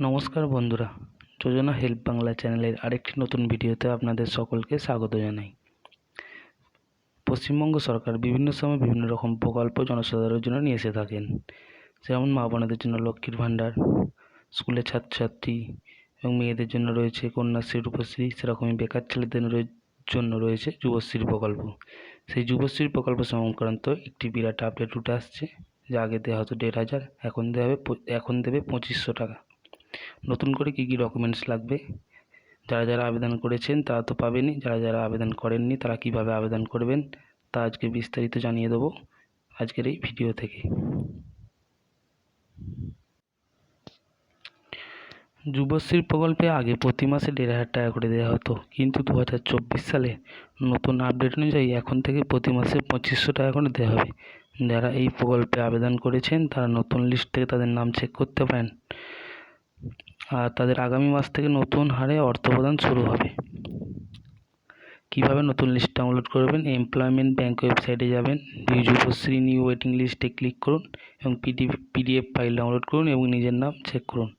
নমস্কার বন্ধুরা, যোজনা হেল্প বাংলা চ্যানেলের আরেকটি নতুন ভিডিওতে আপনাদের সকলকে স্বাগত জানাই। পশ্চিমবঙ্গ সরকার বিভিন্ন সময় বিভিন্ন রকম প্রকল্প জনসাধারণের জন্য নিয়ে এসে থাকেন, যেমন মা বোনেদের জন্য লক্ষ্মীর ভাণ্ডার, স্কুলের ছাত্রছাত্রী এবং মেয়েদের জন্য রয়েছে কন্যাশ্রী, রূপশ্রী, সেরকমই বেকার ছেলেদের জন্য রয়েছে যুবশ্রী প্রকল্প। সেই যুবশ্রী প্রকল্প সংক্রান্ত একটি বিরাট আপডেট উঠে আসছে, যা আগে দেওয়া হতো 1,500, এখন দেবে 2,500 টাকা। নতুন করে কী কী ডকুমেন্টস লাগবে, যারা আবেদন করেছেন তারা তো পাবেনই, যারা আবেদন করেননি তারা কিভাবে আবেদন করবেন তা আজকে বিস্তারিত জানিয়ে দেবো আজকের এই ভিডিও থেকে। যুবশ্রী প্রকল্পে আগে প্রতি মাসে 1,500 টাকা করে দেওয়া হতো, কিন্তু 2024 সালে নতুন আপডেট অনুযায়ী এখন থেকে প্রতি মাসে 2,500 টাকা করে দেওয়া হবে। যারা এই প্রকল্পে আবেদন করেছেন তারা নতুন লিস্ট থেকে তাদের নাম চেক করতে পারেন, আর তাদের আগামী মাস থেকে নতুন হারে অর্থ প্রদান শুরু হবে। কিভাবে নতুন লিস্ট ডাউনলোড করবেন? এমপ্লয়মেন্ট ব্যাংক ওয়েবসাইটে যাবেন, যুবশ্রী নিউ ওয়েটিং লিস্টে ক্লিক করুন এবং পিডিএফ ফাইল ডাউনলোড করুন এবং নিজের নাম চেক করুন।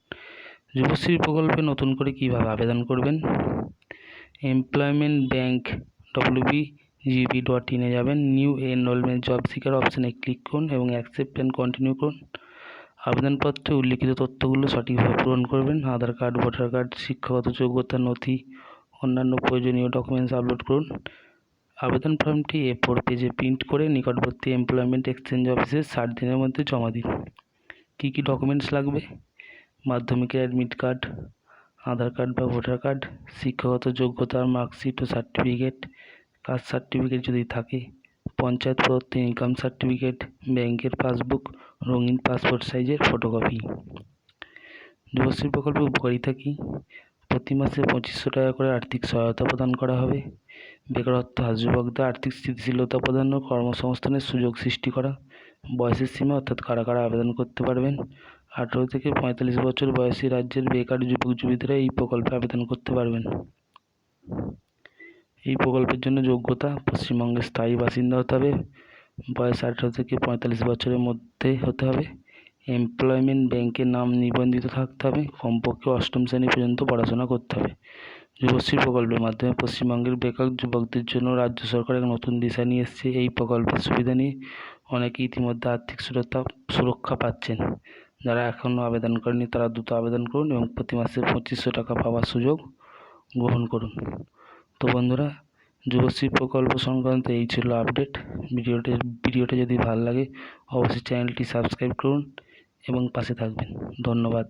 যুবশ্রী প্রকল্পে নতুন করে কিভাবে আবেদন করবেন? এমপ্লয়মেন্ট ব্যাংক wbgb.in এ যাবেন, নিউ এনরোলমেন্ট জব সিকার অপশানে ক্লিক করুন এবং অ্যাকসেপ্ট অ্যান্ড কন্টিনিউ করুন। আবেদনপত্রে উল্লিখিত তথ্যগুলো সঠিকভাবে পূরণ করবেন। আধার কার্ড, ভোটার কার্ড, শিক্ষাগত যোগ্যতা নথি, অন্যান্য প্রয়োজনীয় ডকুমেন্টস আপলোড করুন। আবেদন ফর্মটি A4 পেজে প্রিন্ট করে নিকটবর্তী এমপ্লয়মেন্ট এক্সচেঞ্জ অফিসে 60 দিনের মধ্যে জমা দিন। কী কী ডকুমেন্টস লাগবে? মাধ্যমিকের অ্যাডমিট কার্ড, আধার কার্ড বা ভোটার কার্ড, শিক্ষাগত যোগ্যতার মার্কশিট ও সার্টিফিকেট, কাস্ট সার্টিফিকেট যদি থাকে, পঞ্চায়েত প্রদত্ত ইনকাম সার্টিফিকেট, ব্যাংকের পাসবুক, রঙিন পাসপোর্ট সাইজের ফটোকপি। যুবশ্রী প্রকল্পের উপকারিতা কী? প্রতি মাসে 2,500 টাকা করে আর্থিক সহায়তা প্রদান করা হবে। বেকারত্ব হ্রাস, যুবকদের আর্থিক স্থিতিশীলতা প্রদান ও কর্মসংস্থানের সুযোগ সৃষ্টি করা। বয়সের সীমা, অর্থাৎ কারা আবেদন করতে পারবেন? 18 থেকে 45 বছর বয়সী রাজ্যের বেকার যুবক যুবতীরা এই প্রকল্পে আবেদন করতে পারবেন। এই প্রকল্পের জন্য যোগ্যতা: পশ্চিমবঙ্গের স্থায়ী বাসিন্দা হতে হবে, বয়স 18 থেকে 45 বছরের মধ্যে হতে হবে, এমপ্লয়মেন্ট ব্যাংকে নাম নিবন্ধিত থাকতে হবে, কমপক্ষে 8ম শ্রেণী পর্যন্ত পড়াশোনা করতে হবে। যুবশ্রী প্রকল্পের মাধ্যমে পশ্চিমবঙ্গের বেকার যুবকদের জন্য রাজ্য সরকার এক নতুন দিশা নিয়ে এসেছে। এই প্রকল্পের সুবিধা নিয়ে অনেকে ইতিমধ্যে আর্থিক সুরক্ষা পাচ্ছেন। যারা এখনও আবেদন করেনি তারা দ্রুত আবেদন করুন এবং প্রতি মাসে 2,500 টাকা পাওয়ার সুযোগ গ্রহণ করুন। তো বন্ধুরা, যুবশ্রী প্রকল্প সংক্রান্ত এই ছিল আপডেট। ভিডিওটা যদি ভালো লাগে অবশ্যই চ্যানেলটি সাবস্ক্রাইব করুন এবং পাশে থাকবেন। ধন্যবাদ।